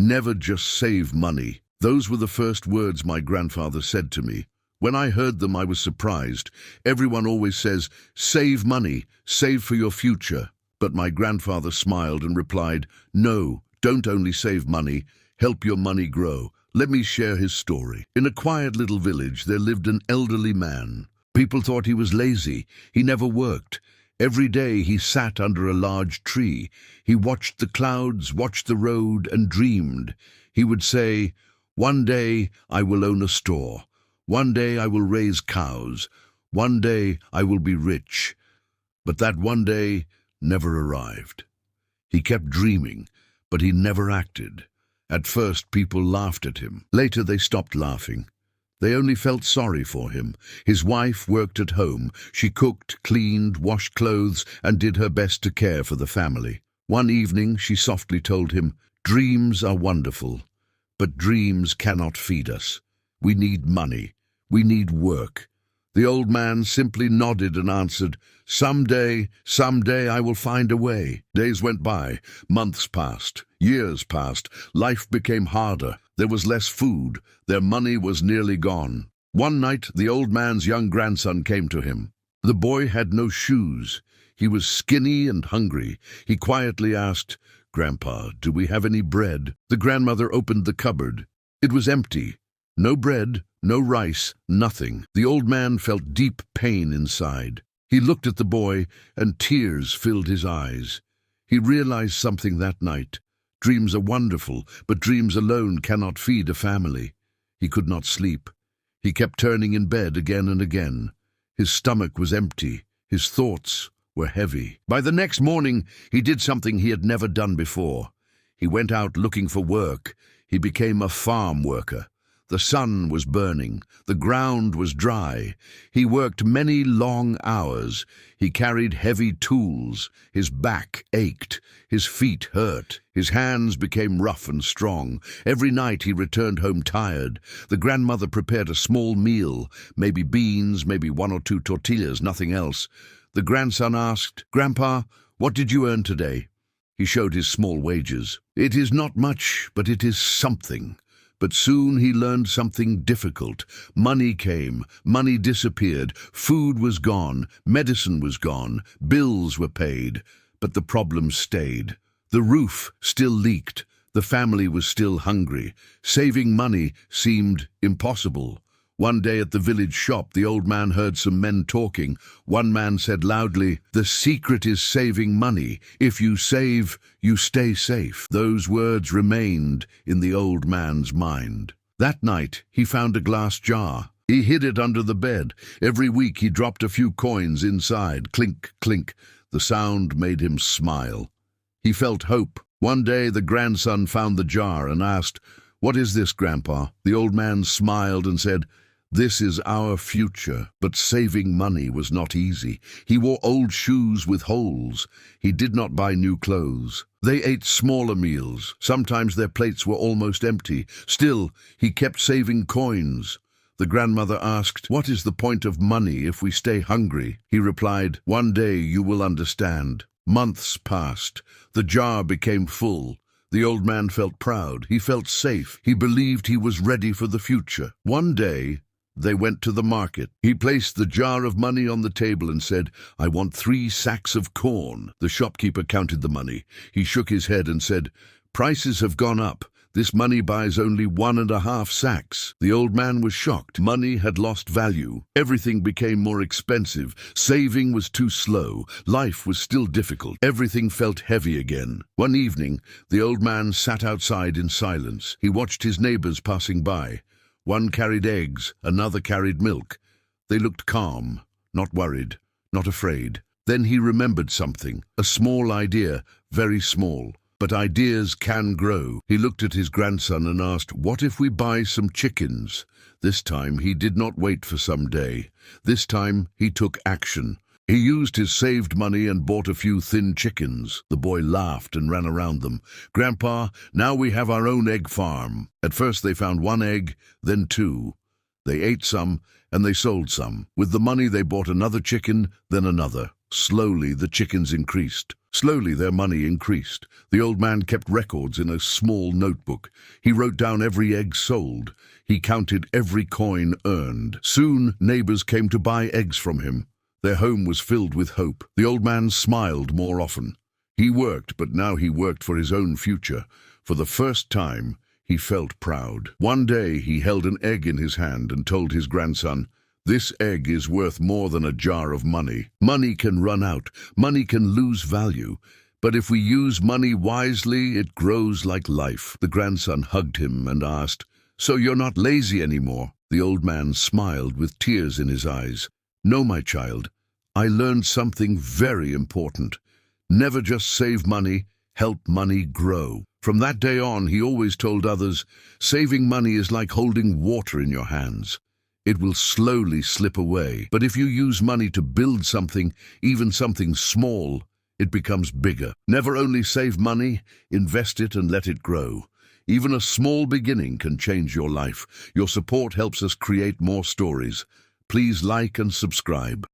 Never just save money. Those were the first words my grandfather said to me. When I heard them, I was surprised. Everyone always says, save money, save for your future. But my grandfather smiled and replied, no, don't only save money, help your money grow. Let me share his story. In a quiet little village, there lived an elderly man. People thought he was lazy. He never worked. Every day he sat under a large tree. He watched the clouds, watched the road, and dreamed. He would say, one day I will own a store. One day I will raise cows. One day I will be rich. But that one day never arrived. He kept dreaming, but he never acted. At first, people laughed at him. Later, they stopped laughing. They only felt sorry for him. His wife worked at home. She cooked, cleaned, washed clothes, and did her best to care for the family. One evening, she softly told him, dreams are wonderful, but dreams cannot feed us. We need money. We need work. The old man simply nodded and answered, someday I will find a way. Days went by, months passed, years passed, life became harder. There was less food, their money was nearly gone. One night, the old man's young grandson came to him. The boy had no shoes. He was skinny and hungry. He quietly asked, Grandpa, do we have any bread? The grandmother opened the cupboard. It was empty. No bread, no rice, nothing. The old man felt deep pain inside. He looked at the boy, and tears filled his eyes. He realized something that night. Dreams are wonderful, but dreams alone cannot feed a family. He could not sleep. He kept turning in bed again and again. His stomach was empty. His thoughts were heavy. By the next morning, he did something he had never done before. He went out looking for work. He became a farm worker. The sun was burning. The ground was dry. He worked many long hours. He carried heavy tools. His back ached. His feet hurt. His hands became rough and strong. Every night he returned home tired. The grandmother prepared a small meal, maybe beans, maybe one or two tortillas, nothing else. The grandson asked, Grandpa, what did you earn today? He showed his small wages. It is not much, but it is something. But soon he learned something difficult. Money came, money disappeared, food was gone, medicine was gone, bills were paid. But the problem stayed. The roof still leaked. The family was still hungry. Saving money seemed impossible. One day at the village shop, the old man heard some men talking. One man said loudly, the secret is saving money. If you save, you stay safe. Those words remained in the old man's mind. That night, he found a glass jar. He hid it under the bed. Every week he dropped a few coins inside. Clink, clink. The sound made him smile. He felt hope. One day the grandson found the jar and asked, What is this, Grandpa? The old man smiled and said, This is our future. But saving money was not easy. He wore old shoes with holes. He did not buy new clothes. They ate smaller meals. Sometimes their plates were almost empty. Still, he kept saving coins. The grandmother asked, What is the point of money if we stay hungry? He replied, One day you will understand. Months passed. The jar became full. The old man felt proud. He felt safe. He believed he was ready for the future. One day, they went to the market. He placed the jar of money on the table and said, I want 3 sacks of corn. The shopkeeper counted the money. He shook his head and said, Prices have gone up. This money buys only 1.5 sacks. The old man was shocked. Money had lost value. Everything became more expensive. Saving was too slow. Life was still difficult. Everything felt heavy again. One evening, the old man sat outside in silence. He watched his neighbors passing by. One carried eggs, another carried milk. They looked calm, not worried, not afraid. Then he remembered something, a small idea, very small. But ideas can grow. He looked at his grandson and asked, What if we buy some chickens? This time he did not wait for some day. This time he took action. He used his saved money and bought a few thin chickens. The boy laughed and ran around them. Grandpa, now we have our own egg farm. At first they found 1 egg, then 2. They ate some and they sold some. With the money they bought another chicken, then another. Slowly the chickens increased. Slowly their money increased. The old man kept records in a small notebook. He wrote down every egg sold. He counted every coin earned. Soon neighbors came to buy eggs from him. Their home was filled with hope. The old man smiled more often. He worked, but now he worked for his own future. For the first time, he felt proud. One day he held an egg in his hand and told his grandson, "This egg is worth more than a jar of money. Money can run out, money can lose value, but if we use money wisely, it grows like life." The grandson hugged him and asked, "So you're not lazy anymore?" The old man smiled with tears in his eyes. "No, my child, I learned something very important. Never just save money, help money grow." From that day on, he always told others, saving money is like holding water in your hands. It will slowly slip away. But if you use money to build something, even something small, it becomes bigger. Never only save money, invest it and let it grow. Even a small beginning can change your life. Your support helps us create more stories. Please like and subscribe.